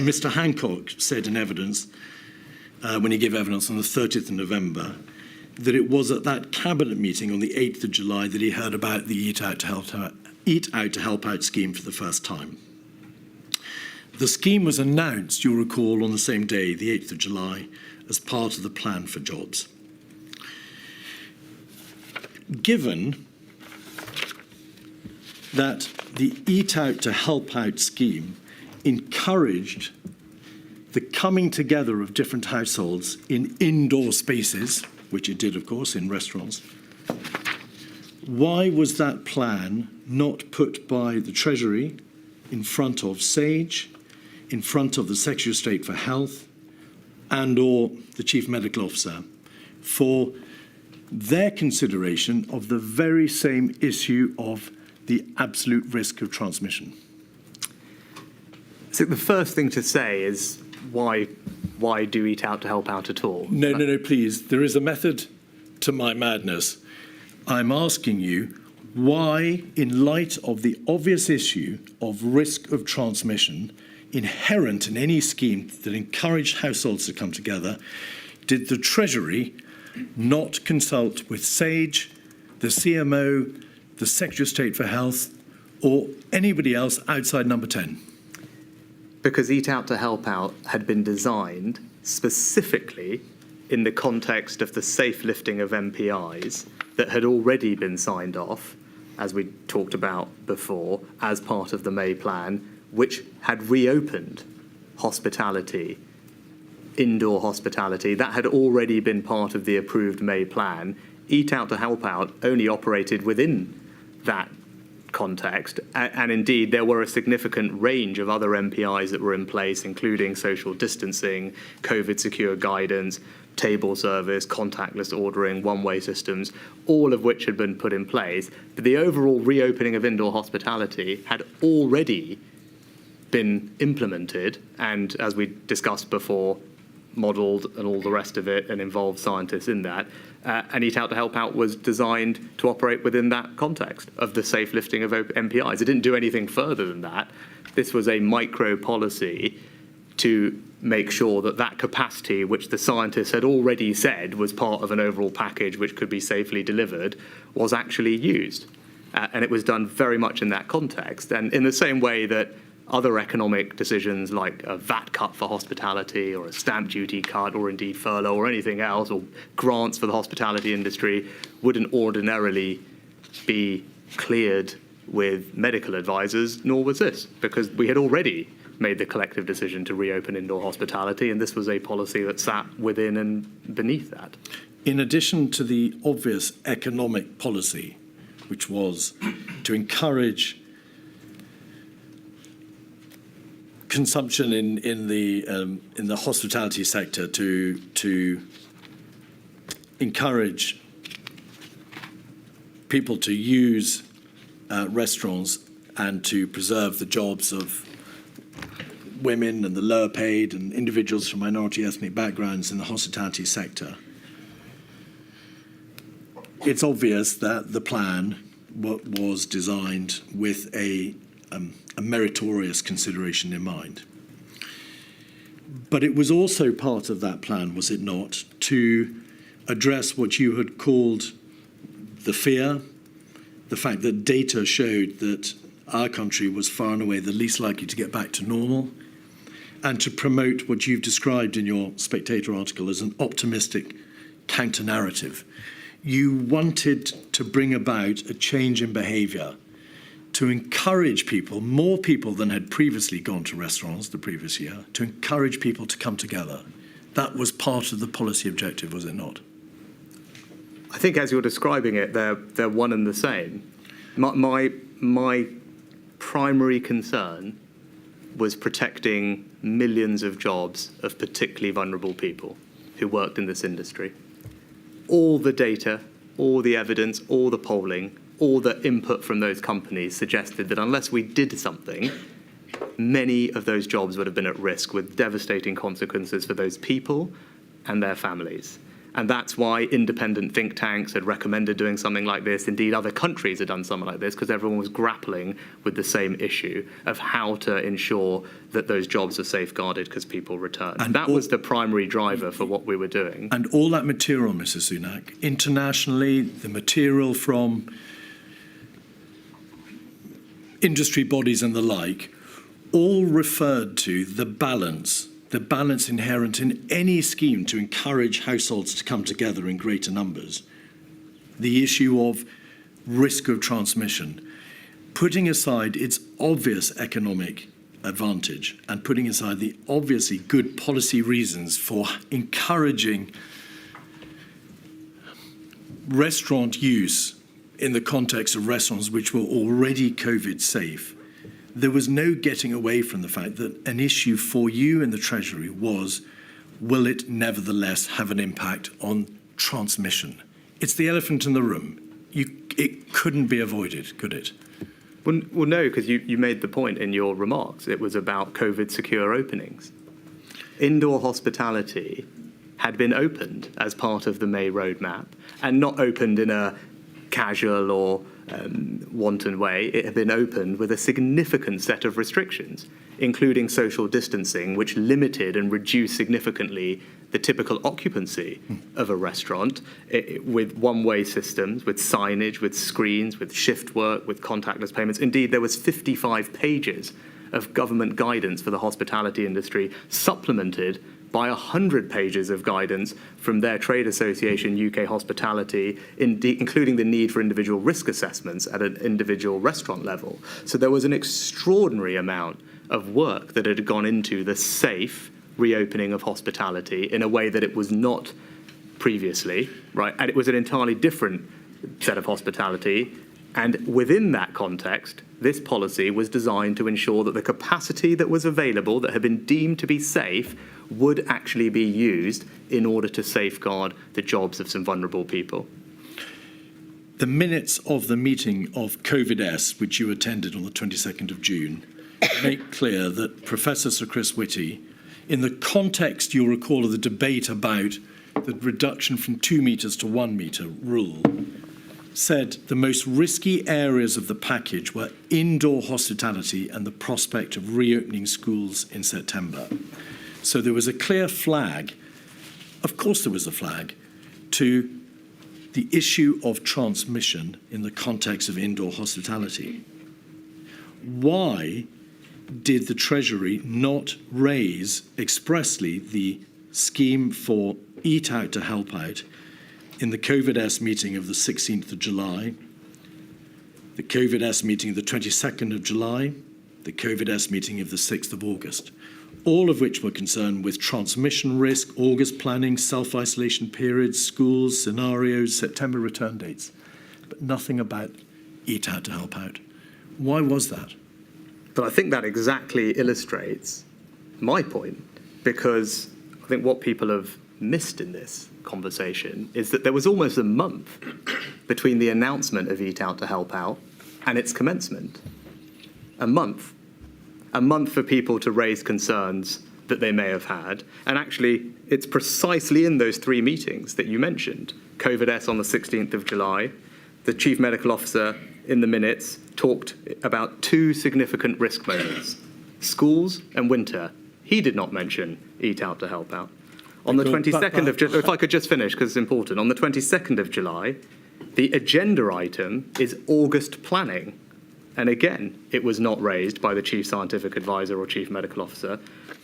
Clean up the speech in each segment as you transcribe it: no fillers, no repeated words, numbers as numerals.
Mr. Hancock said in evidence, when he gave evidence on the 30th of November, that it was at that cabinet meeting on the 8th of July that he heard about the Eat Out to Help Out scheme for the first time. The scheme was announced, you'll recall, on the same day, the 8th of July, as part of the plan for jobs. Given that the Eat Out to Help Out scheme encouraged the coming together of different households in indoor spaces, which it did, of course, in restaurants, why was that plan not put by the Treasury in front of SAGE, in front of the Secretary of State for Health, and or the Chief Medical Officer for their consideration of the very same issue of the absolute risk of transmission? So the first thing to say is why do Eat Out to Help Out at all? No, please. There is a method to my madness. I'm asking you why, in light of the obvious issue of risk of transmission inherent in any scheme that encouraged households to come together, did the Treasury not consult with SAGE, the CMO, the Secretary of State for Health, or anybody else outside number 10? Because Eat Out to Help Out had been designed specifically in the context of the safe lifting of MPIs that had already been signed off, as we talked about before, as part of the May plan, which had reopened hospitality, indoor hospitality. That had already been part of the approved May plan. Eat Out to Help Out only operated within that context, and indeed there were a significant range of other MPIs that were in place, including social distancing, COVID secure guidance, table service, contactless ordering, one-way systems, all of which had been put in place. But the overall reopening of indoor hospitality had already been implemented and, as we discussed before, modelled and all the rest of it, and involved scientists in that. And Eat Out to Help Out was designed to operate within that context of the safe lifting of MPIs. It didn't do anything further than that. This was a micro policy to make sure that that capacity, which the scientists had already said was part of an overall package which could be safely delivered, was actually used. And it was done very much in that context. And in the same way that other economic decisions like a VAT cut for hospitality or a stamp duty cut or indeed furlough or anything else or grants for the hospitality industry wouldn't ordinarily be cleared with medical advisors, nor was this, because we had already made the collective decision to reopen indoor hospitality, and this was a policy that sat within and beneath that. In addition to the obvious economic policy, which was to encourage consumption in the hospitality sector, to encourage people to use restaurants and to preserve the jobs of women and the lower paid and individuals from minority ethnic backgrounds in the hospitality sector. It's obvious that the plan was designed with a meritorious consideration in mind. But it was also part of that plan, was it not, to address what you had called the fear, the fact that data showed that our country was far and away the least likely to get back to normal, and to promote what you've described in your Spectator article as an optimistic counter-narrative. You wanted to bring about a change in behaviour, to encourage people, more people than had previously gone to restaurants the previous year, to encourage people to come together. That was part of the policy objective, was it not? I think as you're describing it, they're one and the same. My primary concern was protecting millions of jobs of particularly vulnerable people who worked in this industry. All the data, all the evidence, all the polling, all the input from those companies suggested that unless we did something, many of those jobs would have been at risk with devastating consequences for those people and their families. And that's why independent think tanks had recommended doing something like this. Indeed, other countries had done something like this because everyone was grappling with the same issue of how to ensure that those jobs are safeguarded because people return. And that was the primary driver for what we were doing. And all that material, Mrs. Sunak, internationally, the material from industry bodies and the like, all referred to the balance inherent in any scheme to encourage households to come together in greater numbers, the issue of risk of transmission, putting aside its obvious economic advantage and putting aside the obviously good policy reasons for encouraging restaurant use in the context of restaurants which were already COVID safe. There was no getting away from the fact that an issue for you in the Treasury was, will it nevertheless have an impact on transmission? It's the elephant in the room. It couldn't be avoided, could it? Well, no, because you made the point in your remarks. It was about COVID secure openings. Indoor hospitality had been opened as part of the May roadmap, and not opened in a casual or wanton way. It had been opened with a significant set of restrictions, including social distancing, which limited and reduced significantly the typical occupancy of a restaurant, with one-way systems, with signage, with screens, with shift work, with contactless payments. Indeed, there was 55 pages of government guidance for the hospitality industry, supplemented by 100 pages of guidance from their trade association, UK Hospitality, including the need for individual risk assessments at an individual restaurant level. So there was an extraordinary amount of work that had gone into the safe reopening of hospitality in a way that it was not previously, right? And it was an entirely different set of hospitality. And within that context, this policy was designed to ensure that the capacity that was available, that had been deemed to be safe, would actually be used in order to safeguard the jobs of some vulnerable people. The minutes of the meeting of COVID-S, which you attended on the 22nd of June, make clear that Professor Sir Chris Whitty, in the context, you'll recall, of the debate about the reduction from 2 metres to 1 metre rule, said the most risky areas of the package were indoor hospitality and the prospect of reopening schools in September. So there was a clear flag, of course there was a flag, to the issue of transmission in the context of indoor hospitality. Why did the Treasury not raise expressly the scheme for Eat Out to Help Out in the COVID-S meeting of the 16th of July, the COVID-S meeting of the 22nd of July, the COVID-S meeting of the 6th of August, all of which were concerned with transmission risk, August planning, self-isolation periods, schools, scenarios, September return dates, but nothing about Eat Out to Help Out. Why was that? But I think that exactly illustrates my point, because I think what people have missed in this conversation is that there was almost a month between the announcement of Eat Out to Help Out and its commencement. A month for people to raise concerns that they may have had. And actually, it's precisely in those 3 meetings that you mentioned. COVID-S on the 16th of July, the Chief Medical Officer in the minutes talked about 2 significant risk moments, schools and winter. He did not mention Eat Out to Help Out. On the 22nd of July, if I could just finish because it's important, on the 22nd of July, the agenda item is August planning. And again, it was not raised by the Chief Scientific Advisor or Chief Medical Officer.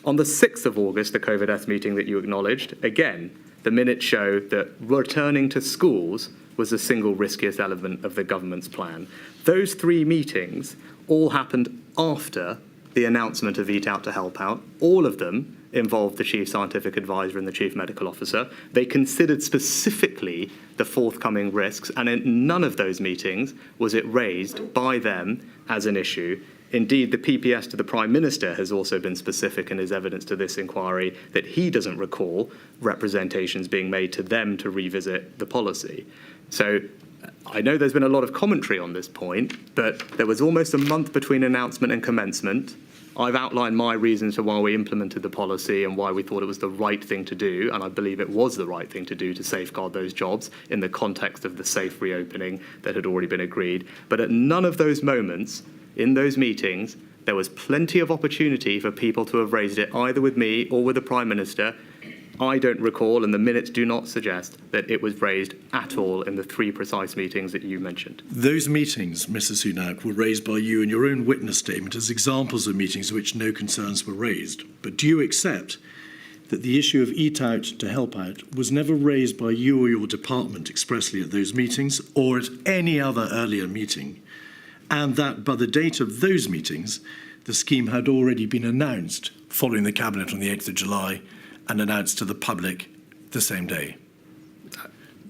On the 6th of August, the COVID-S meeting that you acknowledged, again, the minutes show that returning to schools was the single riskiest element of the government's plan. Those 3 meetings all happened after the announcement of Eat Out to Help Out. All of them involved the Chief Scientific Advisor and the Chief Medical Officer. They considered specifically the forthcoming risks, and in none of those meetings was it raised by them as an issue. Indeed, the PPS to the Prime Minister has also been specific in his evidence to this inquiry that he doesn't recall representations being made to them to revisit the policy. So I know there's been a lot of commentary on this point, but there was almost a month between announcement and commencement. I've outlined my reasons for why we implemented the policy and why we thought it was the right thing to do, and I believe it was the right thing to do to safeguard those jobs in the context of the safe reopening that had already been agreed. But at none of those moments, in those meetings, there was plenty of opportunity for people to have raised it either with me or with the Prime Minister. I don't recall, and the minutes do not suggest, that it was raised at all in the 3 precise meetings that you mentioned. Those meetings, Mr. Sunak, were raised by you in your own witness statement as examples of meetings in which no concerns were raised. But do you accept that the issue of eat out to help out was never raised by you or your department expressly at those meetings or at any other earlier meeting, and that by the date of those meetings, the scheme had already been announced following the Cabinet on the 8th of July and announced to the public the same day?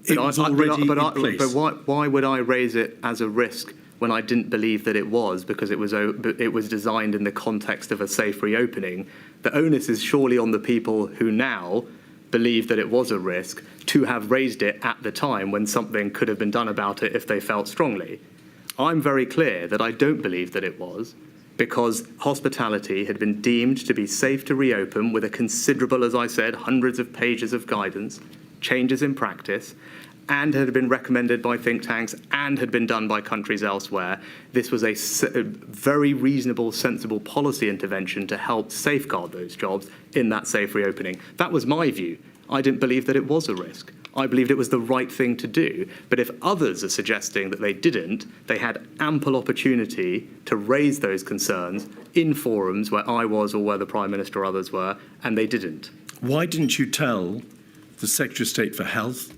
It was already in place. But why would I raise it as a risk when I didn't believe that it was? Because it was designed in the context of a safe reopening. The onus is surely on the people who now believe that it was a risk to have raised it at the time when something could have been done about it if they felt strongly. I'm very clear that I don't believe that it was, because hospitality had been deemed to be safe to reopen with a considerable, as I said, hundreds of pages of guidance, changes in practice, and had been recommended by think tanks and had been done by countries elsewhere. This was a very reasonable, sensible policy intervention to help safeguard those jobs in that safe reopening. That was my view. I didn't believe that it was a risk. I believed it was the right thing to do. But if others are suggesting that they didn't, they had ample opportunity to raise those concerns in forums where I was or where the Prime Minister or others were, and they didn't. Why didn't you tell the Secretary of State for Health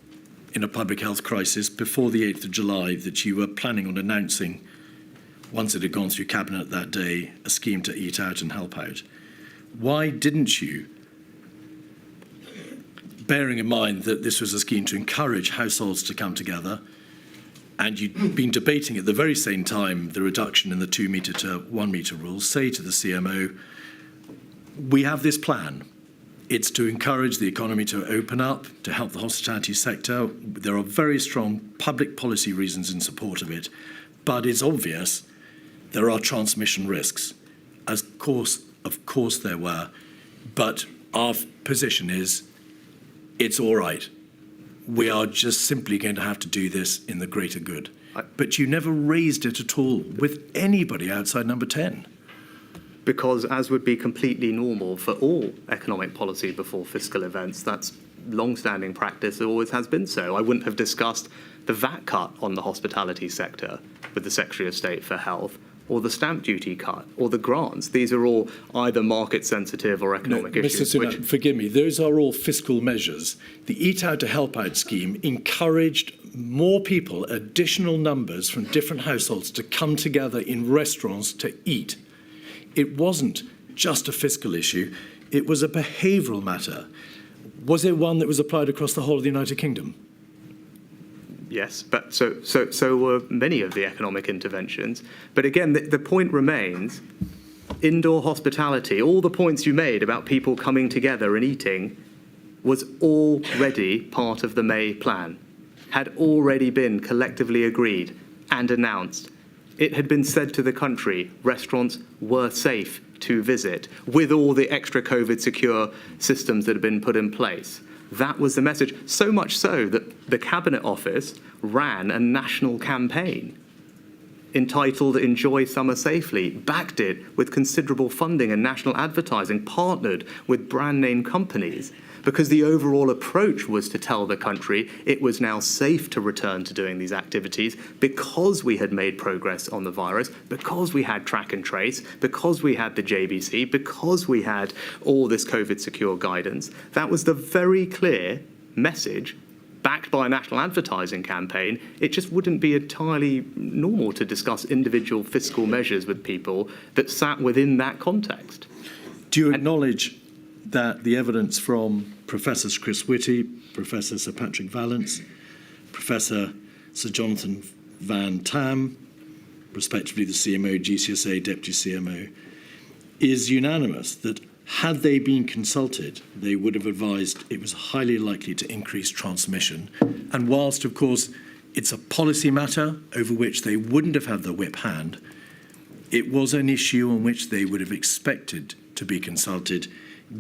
in a public health crisis before the 8th of July that you were planning on announcing, once it had gone through Cabinet that day, a scheme to eat out and help out? Why didn't you, bearing in mind that this was a scheme to encourage households to come together, and you'd been debating at the very same time the reduction in the 2 metre to 1 metre rule, say to the CMO, we have this plan. It's to encourage the economy to open up, to help the hospitality sector. There are very strong public policy reasons in support of it, but it's obvious there are transmission risks. Of course there were, but our position is it's all right. We are just simply going to have to do this in the greater good. But you never raised it at all with anybody outside Number 10. Because, as would be completely normal for all economic policy before fiscal events, that's long-standing practice. It always has been so. I wouldn't have discussed the VAT cut on the hospitality sector with the Secretary of State for Health, or the stamp duty cut, or the grants. These are all either market-sensitive or economic issues. Mr. Sunak, forgive me, those are all fiscal measures. The Eat Out to Help Out scheme encouraged more people, additional numbers from different households to come together in restaurants to eat. It wasn't just a fiscal issue, it was a behavioural matter. Was it one that was applied across the whole of the United Kingdom? Yes, but so were many of the economic interventions. But again, the point remains, indoor hospitality, all the points you made about people coming together and eating was already part of the May plan, had already been collectively agreed and announced. It had been said to the country, restaurants were safe to visit with all the extra COVID secure systems that had been put in place. That was the message, so much so that the Cabinet Office ran a national campaign entitled Enjoy Summer Safely, backed it with considerable funding and national advertising, partnered with brand name companies, because the overall approach was to tell the country it was now safe to return to doing these activities because we had made progress on the virus, because we had track and trace, because we had the JBC, because we had all this COVID secure guidance. That was the very clear message backed by a national advertising campaign. It just wouldn't be entirely normal to discuss individual fiscal measures with people that sat within that context. Do you acknowledge that the evidence from Professor Chris Whitty, Professor Sir Patrick Vallance, Professor Sir Jonathan Van Tam, respectively the CMO, GCSA, Deputy CMO, is unanimous that had they been consulted, they would have advised it was highly likely to increase transmission. And whilst, of course, it's a policy matter over which they wouldn't have had the whip hand, it was an issue on which they would have expected to be consulted,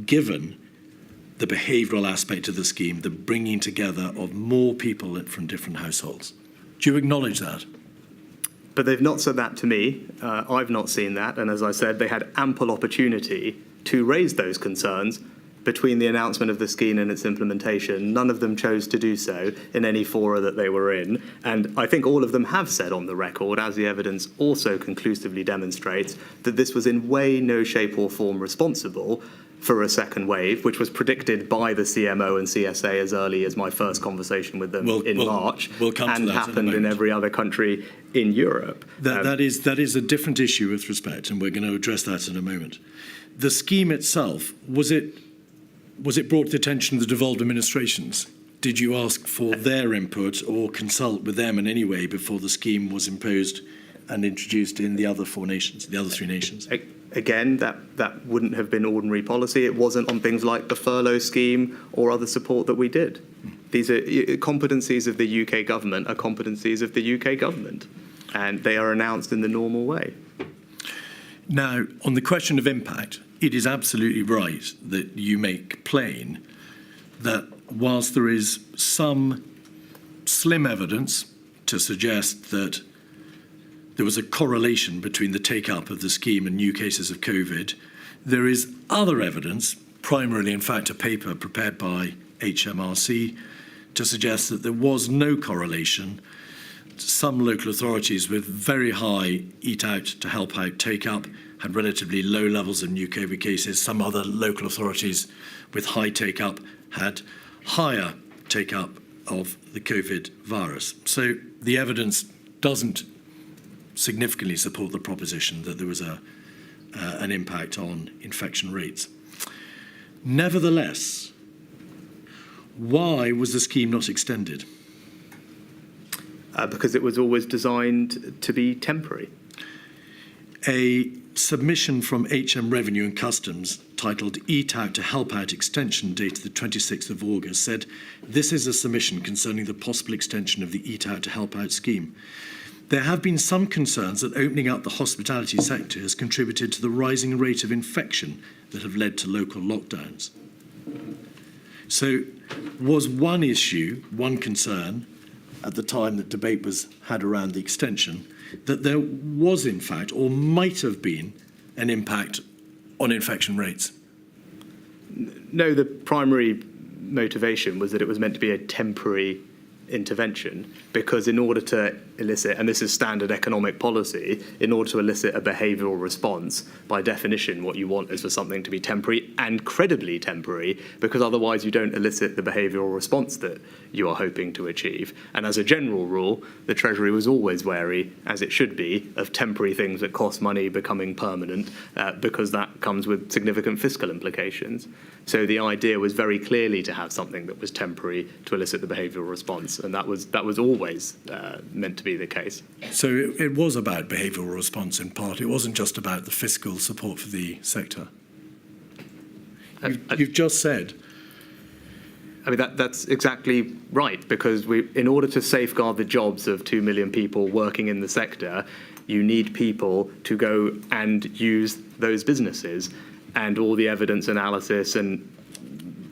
given the behavioural aspect of the scheme, the bringing together of more people from different households. Do you acknowledge that? But they've not said that to me. I've not seen that. And as I said, they had ample opportunity to raise those concerns between the announcement of the scheme and its implementation. None of them chose to do so in any fora that they were in. And I think all of them have said on the record, as the evidence also conclusively demonstrates, that this was in way, no shape or form responsible for a second wave, which was predicted by the CMO and CSA as early as my first conversation with them in March, we'll come to and that happened in every other country in Europe. That is a different issue with respect, and we're going to address that in a moment. The scheme itself, was it brought to the attention of the devolved administrations? Did you ask for their input or consult with them in any way before the scheme was imposed and introduced in the other three nations? Again, that wouldn't have been ordinary policy. It wasn't on things like the furlough scheme or other support that we did. These are competencies of the UK government are competencies of the UK government, and they are announced in the normal way. Now, on the question of impact, it is absolutely right that you make plain that whilst there is some slim evidence to suggest that there was a correlation between the take-up of the scheme and new cases of COVID, there is other evidence, primarily in fact a paper prepared by HMRC, to suggest that there was no correlation. Some local authorities with very high Eat Out to Help Out take-up had relatively low levels of new COVID cases. Some other local authorities with high take-up had higher take-up of the COVID virus. So the evidence doesn't significantly support the proposition that there was an impact on infection rates. Nevertheless, why was the scheme not extended? Because it was always designed to be temporary. A submission from HM Revenue and Customs titled Eat Out to Help Out Extension, dated the 26th of August, said, "This is a submission concerning the possible extension of the Eat Out to Help Out scheme. There have been some concerns that opening up the hospitality sector has contributed to the rising rate of infection that have led to local lockdowns." So was one issue, one concern, at the time that debate was had around the extension, that there was in fact, or might have been, an impact on infection rates? No, the primary motivation was that it was meant to be a temporary intervention, because in order to elicit, and this is standard economic policy, in order to elicit a behavioural response, by definition what you want is for something to be temporary and credibly temporary, because otherwise you don't elicit the behavioural response that you are hoping to achieve. And as a general rule, the Treasury was always wary, as it should be, of temporary things that cost money becoming permanent, because that comes with significant fiscal implications. So the idea was very clearly to have something that was temporary to elicit the behavioural response, and that was always meant to be the case. So it was about behavioural response in part. It wasn't just about the fiscal support for the sector. You've just said. I mean, that's exactly right, because in order to safeguard the jobs of 2 million people working in the sector, you need people to go and use those businesses. And all the evidence analysis and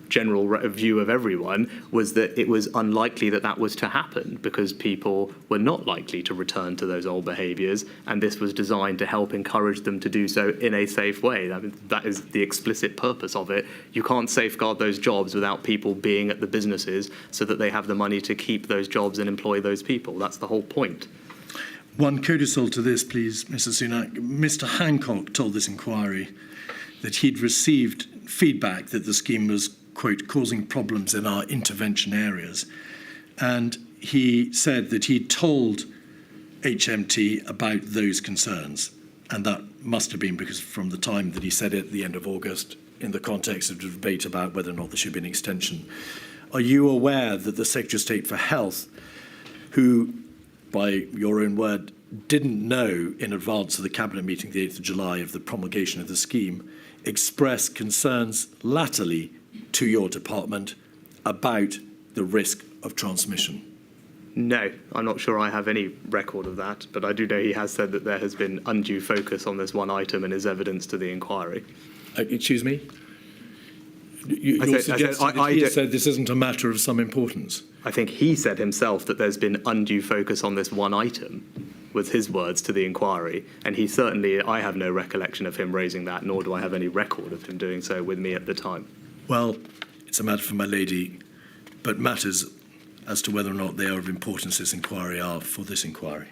general view of everyone was that it was unlikely that that was to happen, because people were not likely to return to those old behaviours, and this was designed to help encourage them to do so in a safe way. I mean, that is the explicit purpose of it. You can't safeguard those jobs without people being at the businesses so that they have the money to keep those jobs and employ those people. That's the whole point. One codicil to this, please, Mr. Sunak. Mr. Hancock told this inquiry that he'd received feedback that the scheme was, quote, causing problems in our intervention areas. And he said that he'd told HMT about those concerns. And that must have been because from the time that he said it at the end of August, in the context of the debate about whether or not there should be an extension. Are you aware that the Secretary of State for Health, who, by your own word, didn't know in advance of the Cabinet meeting, the 8th of July, of the promulgation of the scheme, expressed concerns latterly to your department about the risk of transmission? No, I'm not sure I have any record of that, but I do know he has said that there has been undue focus on this one item and is evidence to the inquiry. Excuse me? You're suggesting that he said this isn't a matter of some importance? I think he said himself that there's been undue focus on this one item, was his words to the inquiry, and he certainly, I have no recollection of him raising that, nor do I have any record of him doing so with me at the time. Well, it's a matter for my lady, but matters as to whether or not they are of importance, this inquiry, are for this inquiry.